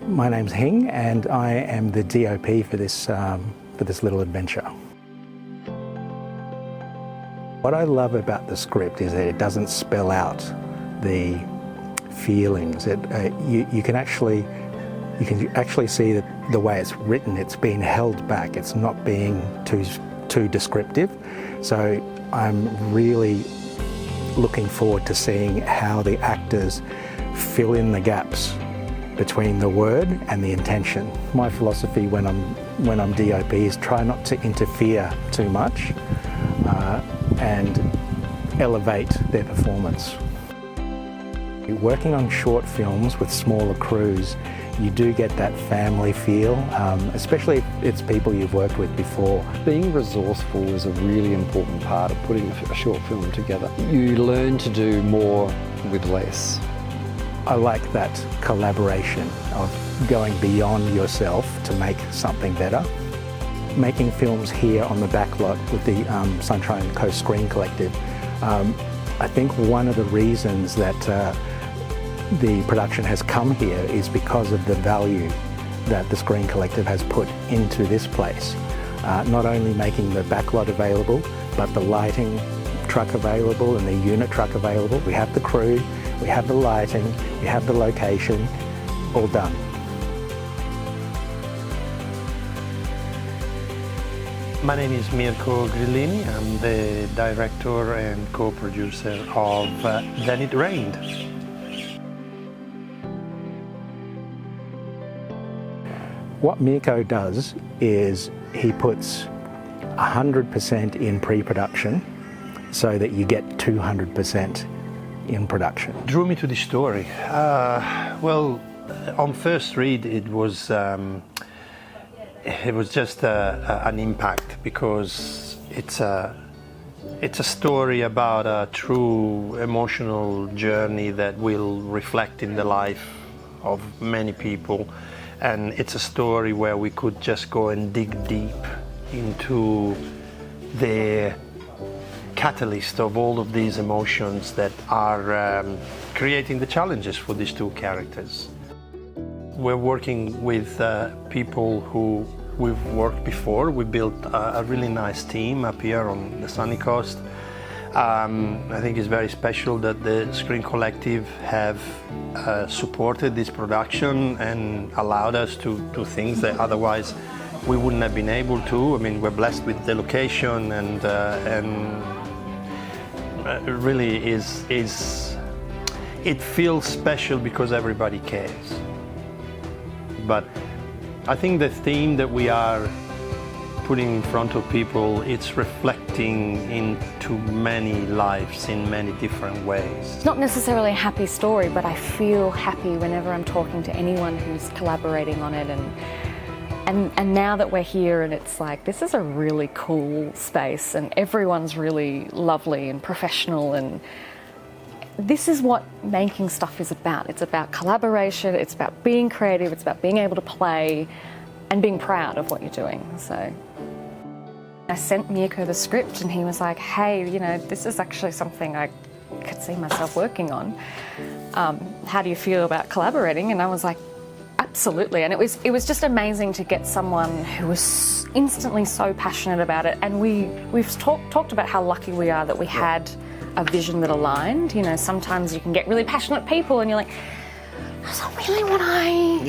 my name's Hing and I am the DOP for this little adventure. What I love about the script is that it doesn't spell out the feelings. You can actually see that the way it's written, it's being held back. It's not being too descriptive. So I'm really looking forward to seeing how the actors fill in the gaps between the word and the intention. My philosophy when I'm DOP is try not to interfere too much and elevate their performance. Working on short films with smaller crews, you do get that family feel, especially if it's people you've worked with before. Being resourceful is a really important part of putting a short film together. You learn to do more with less. I like that collaboration of going beyond yourself to make something better. Making films here on the backlot with the Sunshine Coast Screen Collective, I think one of the reasons that the production has come here is because of the value that the Screen Collective has put into this place. Not only making the backlot available, but the lighting truck available and the unit truck available. We have the crew, we have the lighting, we have the location, all done. My name is Mirko Grillini. I'm the director and co-producer of Then It Rained. What Mirko does is he puts 100% in pre-production so that you get 200% in production. Drew me to the story. Well, on first read it was just an impact because it's a story about a true emotional journey that will reflect in the life of many people. And it's a story where we could just go and dig deep into the catalyst of all of these emotions that are creating the challenges for these two characters. We're working with people who we've worked before. We built a really nice team up here on the sunny coast. I think it's very special that the Screen Collective have supported this production and allowed us to do things that otherwise we wouldn't have been able to. I mean, we're blessed with the location and it really it feels special because everybody cares. But I think the theme that we are putting in front of people, it's reflecting into many lives in many different ways. It's not necessarily a happy story, but I feel happy whenever I'm talking to anyone who's collaborating on it. And now that we're here and it's like, this is a really cool space and everyone's really lovely and professional, and this is what making stuff is about. It's about collaboration, it's about being creative, it's about being able to play and being proud of what you're doing. So I sent Mirko the script and he was like, hey, you know, this is actually something I could see myself working on. How do you feel about collaborating? And I was like, absolutely. And it was just amazing to get someone who was instantly so passionate about it. And we've talked about how lucky we are that we had a vision that aligned. You know, sometimes you can get really passionate people and you're like, is that really what I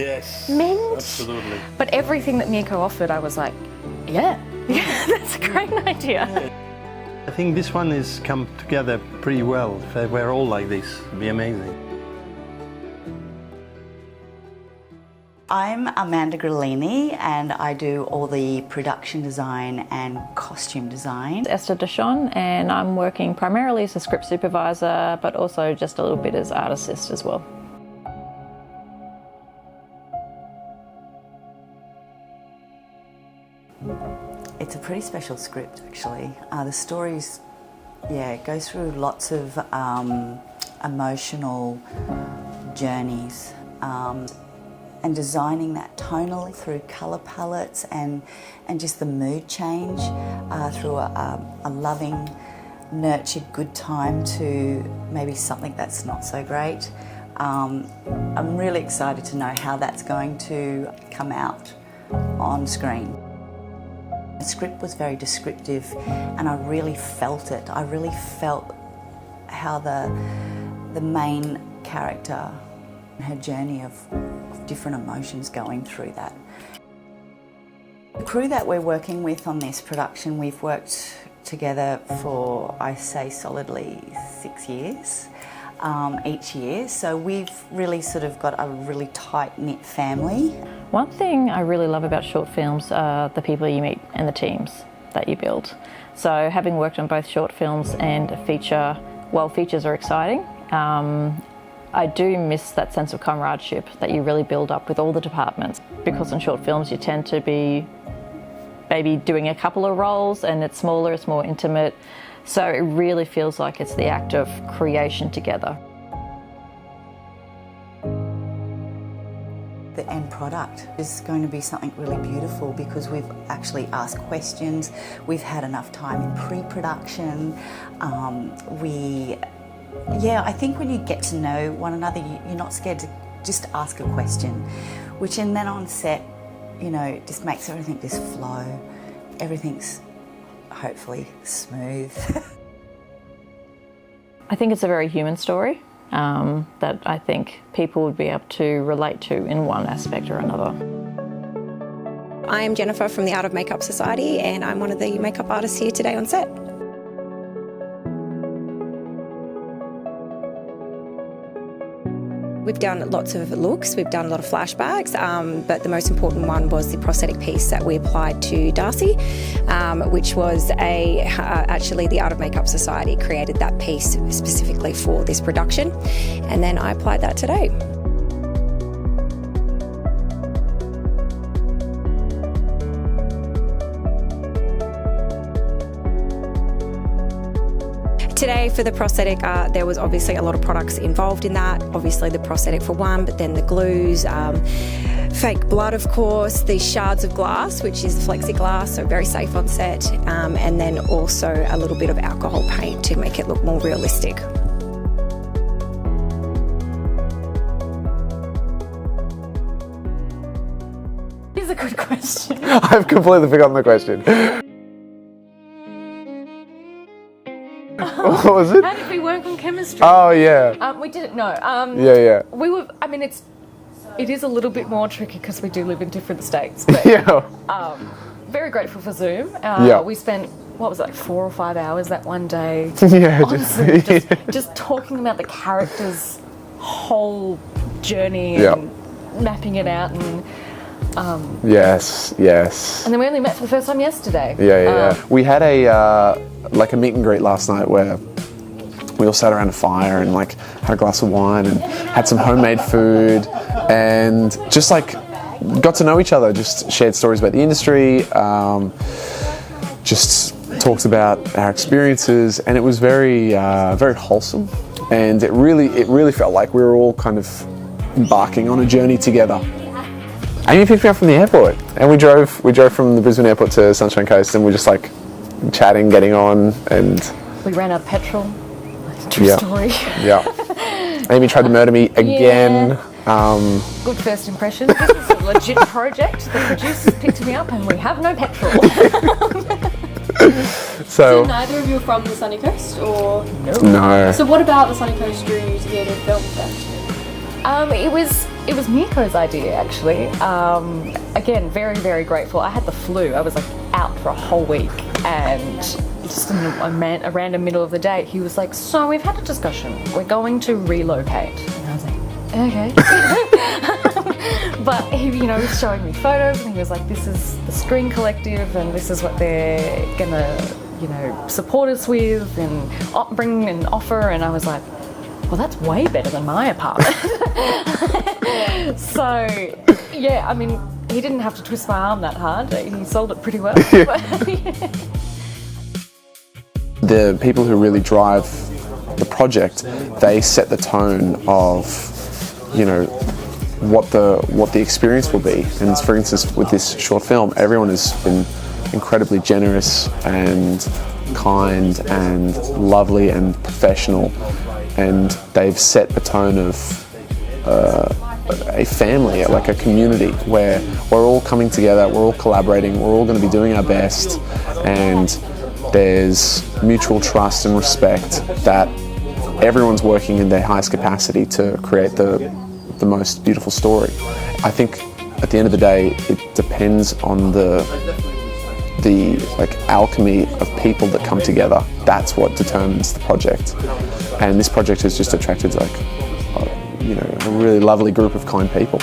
meant? Absolutely. But everything that Mirko offered, I was like, yeah, that's a great idea. I think this one has come together pretty well. If we're all like this, it'd be amazing. I'm Amanda Grillini and I do all the production design and costume design. Esther Deshon, and I'm working primarily as a script supervisor, but also just a little bit as art assist as well. It's a pretty special script, actually. The story's, it goes through lots of emotional journeys. And designing that tonally through colour palettes and just the mood change through a loving, nurtured good time to maybe something that's not so great. I'm really excited to know how that's going to come out on screen. The script was very descriptive and I really felt it. I really felt how the main character, her journey of different emotions going through that. The crew that we're working with on this production, we've worked together for, I say, solidly 6 years each year. So we've really sort of got a really tight-knit family. One thing I really love about short films are the people you meet and the teams that you build. So having worked on both short films and a feature, while features are exciting, I do miss that sense of comradeship that you really build up with all the departments. Because in short films you tend to be maybe doing a couple of roles and it's smaller, it's more intimate. So it really feels like it's the act of creation together. The end product is going to be something really beautiful because we've actually asked questions, we've had enough time in pre-production, I think when you get to know one another, you're not scared to just ask a question, which and then on set, you know, just makes everything just flow. Everything's hopefully smooth. I think it's a very human story that I think people would be able to relate to in one aspect or another. I am Jennifer from the Art of Makeup Society and I'm one of the makeup artists here today on set. We've done lots of looks, we've done a lot of flashbacks, but the most important one was the prosthetic piece that we applied to Darcy, which was actually the Art of Makeup Society created that piece specifically for this production, and then I applied that today. Today for the prosthetic, there was obviously a lot of products involved in that. Obviously the prosthetic for one, but then the glues, fake blood of course, these shards of glass, which is plexiglass, so very safe on set, and then also a little bit of alcohol paint to make it look more realistic. Here's a good question. I've completely forgotten the question. What was it? How did we work on chemistry? Oh yeah. We didn't know. Yeah. We were. I mean, it is a little bit more tricky because we do live in different states. But, Yeah. very grateful for Zoom. Yeah. We spent, what was it, like 4 or 5 hours that one day. Yeah. on Zoom, just talking about the character's whole journey and mapping it out and. Yes. And then we only met for the first time yesterday. Yeah. We had a like a meet and greet last night where we all sat around a fire and like had a glass of wine and had some homemade food and just like got to know each other. Just shared stories about the industry. Just talked about our experiences, and it was very very wholesome. And it really felt like we were all kind of embarking on a journey together. Amy picked me up from the airport, and we drove from the Brisbane airport to Sunshine Coast, and we're just like chatting, getting on, and We ran out of petrol. True story. Yeah. Amy tried to murder me again. Good first impression. This is a legit project. The producers picked me up, and we have no petrol. So neither of you are from the sunny coast, or no. So what about the sunny coast drew you to be able to film that? It was Mirko's idea actually. Again, very, very grateful. I had the flu. I was like out for a whole week, and just in a random middle of the day, he was like, "So we've had a discussion. We're going to relocate." And I was like, "Okay." But he, was showing me photos, and he was like, "This is the Screen Collective, and this is what they're gonna, support us with and bring and offer." And I was like, well, that's way better than my apartment. So, yeah, I mean, he didn't have to twist my arm that hard. He sold it pretty well. The people who really drive the project, they set the tone of, what the experience will be. And for instance, with this short film, everyone has been incredibly generous and kind and lovely and professional. And they've set the tone of a family, like a community, where we're all coming together, we're all collaborating, we're all going to be doing our best, and there's mutual trust and respect that everyone's working in their highest capacity to create the most beautiful story. I think at the end of the day, it depends on the like alchemy of people that come together. That's what determines the project. And this project has just attracted like, you know, a really lovely group of kind people.